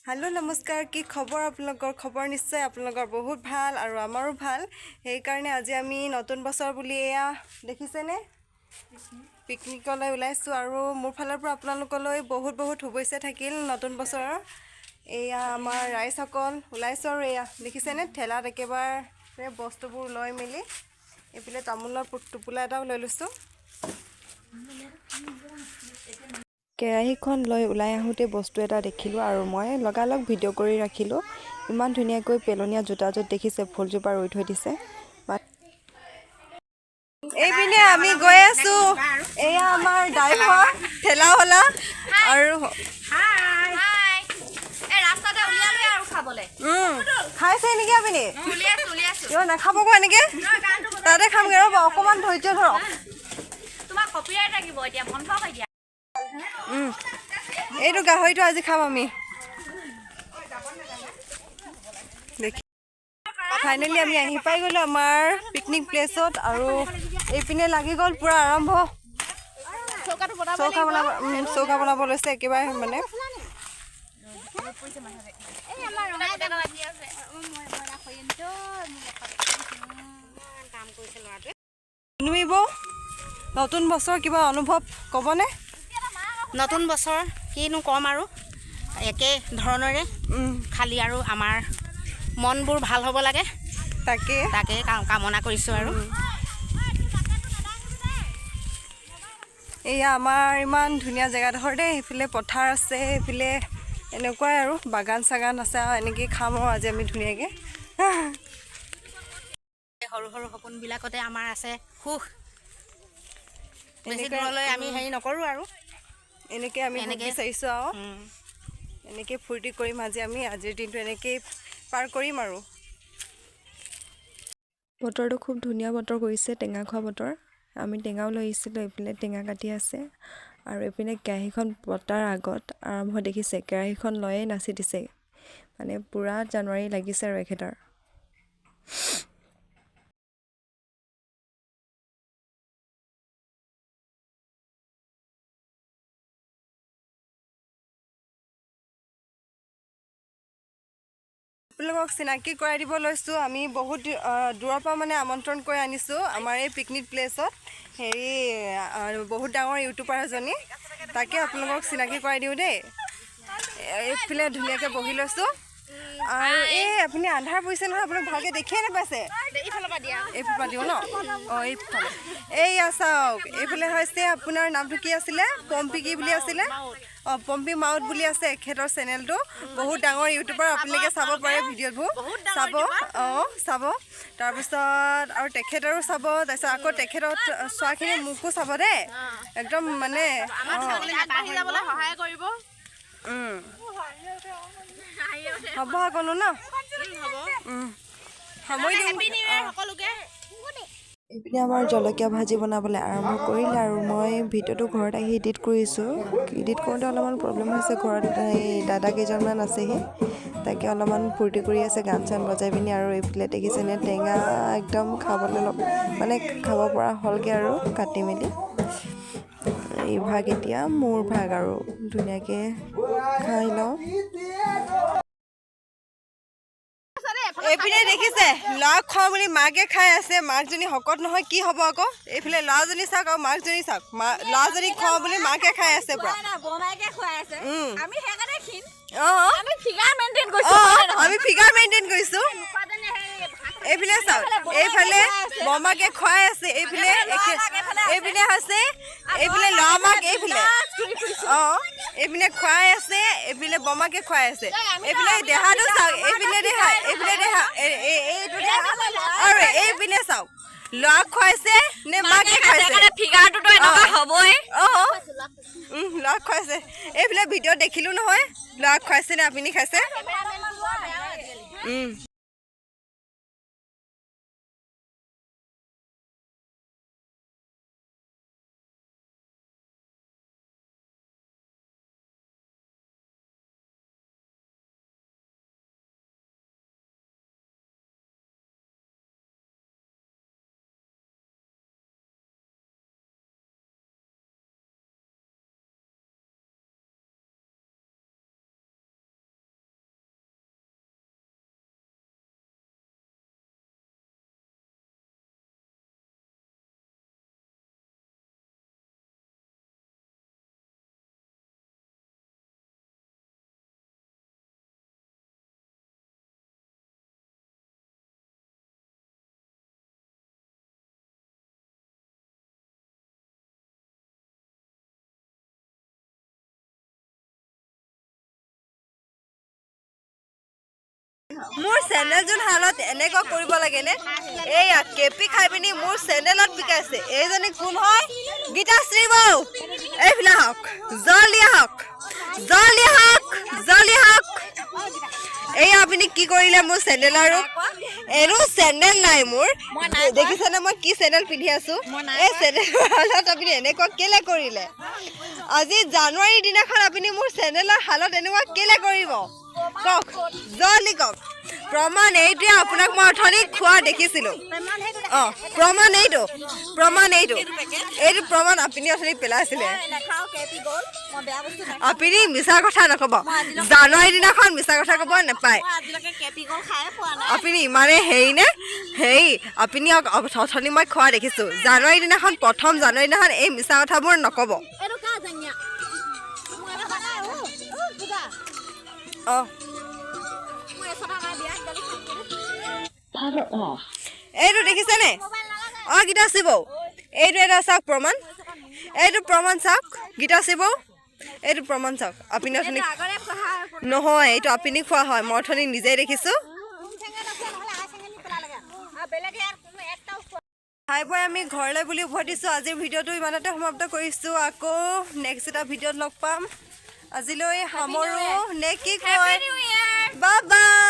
hello नमस्कार কি খবৰ আপোনালোকৰ খবৰ নিশ্চয় আপোনালোকৰ বহুত ভাল আৰু আমাৰো ভাল সেই কাৰণে আজি আমি নতুন বছৰ বুলি এয়া দেখিছেনে পিকনিকলৈ ওলাইছো আৰু মোৰ ফালৰ পৰা আপোনালোকলৈ বহুত বহুত শুভেচ্ছা থাকিল নতুন বছৰৰ এয়া আমাৰ ৰাইজসকল ওলাইছো আৰু এয়া দেখিছেনে ঠেলাত একেবাৰে বস্তুবোৰ লৈ মেলি এপিলে তামোলৰ টোপোলা এটাও লৈ লৈছো কেৰাহীখন লৈ ওলাই আহোঁতে বস্তু এটা দেখিলোঁ আৰু মই লগালগ ভিডিঅ' কৰি ৰাখিলোঁ ইমান ধুনীয়াকৈ পেলনীয়া জোতাযোৰ দেখিছে ফুলজোপা ৰুই থৈ দিছে এইপিনে আমি গৈ আছোঁ এয়া আমাৰ ড্ৰাইভাৰ ঠেলাৱালা আৰু খাইছে নেকি আপুনি নাখাবগৈ এনেকৈ তাতে খামগৈ ৰ'ব অকণমান ধৈৰ্য ধৰক এইটো গাহৰিটো আজি খাম আমি দেখি ফাইনেলি আমি আহি পাই গ'লোঁ আমাৰ পিকনিক প্লেচত আৰু এইপিনে লাগি গ'ল পূৰা আৰম্ভ চৌকা বনাব লৈছে একেবাৰে মানে শুনিব নতুন বছৰ কিবা অনুভৱ ক'বনে নতুন বছৰ কিনো ক'ম আৰু একে ধৰণৰে খালি আৰু আমাৰ মনবোৰ ভাল হ'ব লাগে তাকে কামনা কৰিছোঁ আৰু এয়া আমাৰ ইমান ধুনীয়া জেগাডোখৰ দেই এইফালে পথাৰ আছে এইফালে এনেকুৱাই আৰু বাগান চাগান আছে আৰু এনেকৈ খাম আৰু আজি আমি ধুনীয়াকৈ সৰু সৰু সপোনবিলাকতে আমাৰ আছে সুখ বেছি দূৰলৈ আমি হেৰি নকৰোঁ আৰু এনেকৈ আমি বিচাৰিছোঁ আৰু এনেকৈ ফূৰ্তি কৰিম আমি আজিৰ দিনটো এনেকৈয়ে পাৰ কৰিম আৰু বতৰটো খুব ধুনীয়া বতৰ কৰিছে টেঙা খোৱা বতৰ আমি টেঙাও লৈ আহিছিলোঁ এইফালে টেঙা কাটি আছে আৰু এইপিনে কেৰাহীখন পতাৰ আগত আৰম্ভ দেখিছে কেৰাহীখন লৈয়ে নাচি দিছে মানে পূৰা জানুৱাৰী লাগিছে আৰু এখেতৰ আপোনালোকক চিনাকি কৰাই দিব লৈছোঁ আমি বহুত দূৰৰ পৰা মানে আমন্ত্ৰণ কৰি আনিছোঁ আমাৰ এই পিকনিক প্লেচত হেৰি বহুত ডাঙৰ ইউটিউবাৰ এজনী তাকে আপোনালোকক চিনাকি কৰাই দিওঁ দেই এইফালে ধুনীয়াকৈ বহি লৈছোঁ আৰু এই আপুনি আন্ধাৰ পৰিছে নহয় আপোনাক ভালকৈ দেখিয়ে নাপাইছে এইফালৰ পৰা দিওঁ ন অঁ এইফালে এইয়া চাওক এইফালে হৈছে আপোনাৰ নামটো কি আছিলে পম্পী কি বুলি আছিলে অঁ পম্পী মাউত বুলি আছে এখেতৰ চেনেলটো বহুত ডাঙৰ ইউটিউবাৰ আপোনালোকে চাব পাৰে ভিডিঅ'বোৰ চাব অঁ চাব তাৰপিছত আৰু তেখেতৰো চাব তাৰপিছত আকৌ তেখেতত চোৱাখিনি মোকো চাব দেই একদম মানে হ'ব অকণো ন সময় দিম এইপিনে আমাৰ জলকীয়া ভাজি বনাবলৈ আৰম্ভ কৰিলে আৰু মই ভিডিঅ'টো ঘৰত আহি এডিট কৰিছোঁ এডিট কৰোঁতে অলপমান প্ৰব্লেম হৈছে ঘৰত এই দাদা কেইজনমান আছেহি তাকে অলপমান ফূৰ্তি কৰি আছে গান চান বজাই পিনি আৰু এইফালে দেখিছেনে টেঙা একদম খাবলৈ মানে খাব পৰা হ'লগৈ আৰু কাটি মেলি এই ভাগ এতিয়া মোৰ ভাগ আৰু ধুনীয়াকৈ খাই লওঁ এইপিনে দেখিছে ল'ৰাক খোৱা বুলি মাকে খাই আছে মাকজনী শকত নহয় কি হ'ব আকৌ এইফালে ল'ৰাজনী চাওক আৰু মাকজনী চাওক ল'ৰাজনী খোৱা বুলি মাকে খাই আছে পুৰা আমি ফিগাৰ মেইনটেইন কৰিছোঁ এইফালে চাওক এইফালে বৰমাকে খুৱাই আছে এইফালে হৈছে এইফালে ল'ৰা মাক এইফালে অঁ এইপিনে খুৱাই আছে এইফালে বৰমাকে খুৱাই আছে এইফালে দেহাটো চাওক এইপিনে দেহা এইটো দেহা আৰু এইপিনে চাওক ল'ৰাক খুৱাইছে নে মাকে খুৱাইছে অঁ ল'ৰাক খুৱাইছে এইফালে ভিডিঅ'ত দেখিলোঁ নহয় ল'ৰাক খুৱাইছে নে আপুনি খাইছে মোৰ চেণ্ডেলযোৰ হালত এনেকুৱা কৰিব লাগেনে এইয়া কেপি খাই পিনি মোৰ চেণ্ডেলত পিকাইছে এইজনী কোন হয় গীতাশ্ৰী বৌ এইফালে আহক জলদি আহক জলদি আহক জলদি আহক এই আপুনি কি কৰিলে মোৰ চেণ্ডেল আৰু এনো চেণ্ডেল নাই মোৰ দেখিছেনে মই কি চেণ্ডেল পিন্ধি আছো এই চেণ্ডেলৰ হালত আপুনি এনেকুৱা কেলে কৰিলে আজি জানুৱাৰী দিনাখন আপুনি মোৰ চেণ্ডেলৰ হালত এনেকুৱা কেলে কৰিব কওক জলদি কওক প্ৰমাণ এইটোৱে আপোনাক মই অথনি খোৱা দেখিছিলোঁ অঁ প্ৰমাণ এইটো এইটো প্ৰমাণ আপুনি অথনি পেলাইছিলে আপুনি মিছা কথা নক'ব জানুৱাৰী দিনাখন মিছা কথা ক'ব নাপায় আপুনি ইমানে হেৰি নে হেৰি আপুনি অথনি মই খোৱা দেখিছোঁ জানুৱাৰী দিনাখন প্ৰথম জানুৱাৰী দিনাখন এই মিছা কথাবোৰ নক'ব অঁ এইটো দেখিছেনে অঁ গীতাশ্ৰী বৌ এইটো এটা চাওক প্ৰমাণ এইটো প্ৰমাণ চাওক গীতাশ্ৰী বৌ এইটো প্ৰমাণ চাওক আপুনি অথনি নহয় এইটো আপুনি খোৱা হয় মই অথনি নিজেই দেখিছোঁ খাই বৈ আমি ঘৰলৈ বুলি উভতিছোঁ আজিৰ ভিডিঅ'টো ইমানতে সমাপ্ত কৰিছোঁ আকৌ নেক্সট এটা ভিডিঅ'ত লগ পাম আজিলৈ সামৰোঁ নে কি কয় বাই বাই